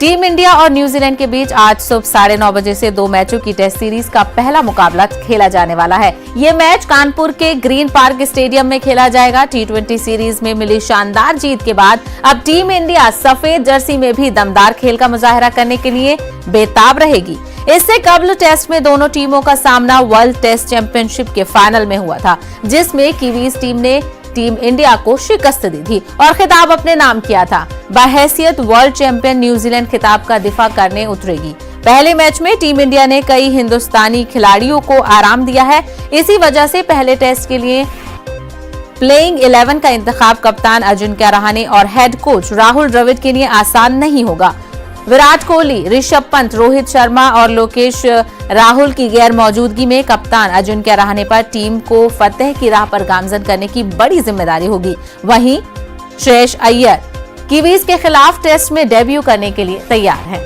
Team India और New Zealand के बीच आज सुबह 9:30 बजे से 2 मैचों की टेस्ट सीरीज का पहला मुकाबला खेला जाने वाला है। ये मैच कानपुर के ग्रीन पार्क स्टेडियम में खेला जाएगा। T20 सीरीज में मिली शानदार जीत के बाद अब टीम इंडिया सफेद जर्सी में भी दमदार खेल का मुजाहरा करने के लिए बेताब रहेगी। इससे कबल टेस्ट में दोनों टीमों का सामना वर्ल्ड टेस्ट चैंपियनशिप के फाइनल में हुआ था, जिसमें कीवीज टीम ने टीम इंडिया को शिकस्त दी थी और खिताब अपने नाम किया था। बहैसियत वर्ल्ड चैंपियन न्यूजीलैंड खिताब का दिफा करने उतरेगी। पहले मैच में टीम इंडिया ने कई हिंदुस्तानी खिलाड़ियों को आराम दिया है। इसी वजह से पहले टेस्ट के लिए प्लेइंग 11 का इंतखाब कप्तान अजिंक्य रहाणे और हेड कोच राहुल द्रविड़ के लिए आसान नहीं होगा। विराट कोहली, ऋषभ पंत, रोहित शर्मा और लोकेश राहुल की गैर मौजूदगी में कप्तान अजिंक्य रहाणे पर टीम को फतेह की राह पर गामजन करने की बड़ी जिम्मेदारी होगी। वहीं श्रेयस अय्यर कीवीज के खिलाफ टेस्ट में डेब्यू करने के लिए तैयार हैं।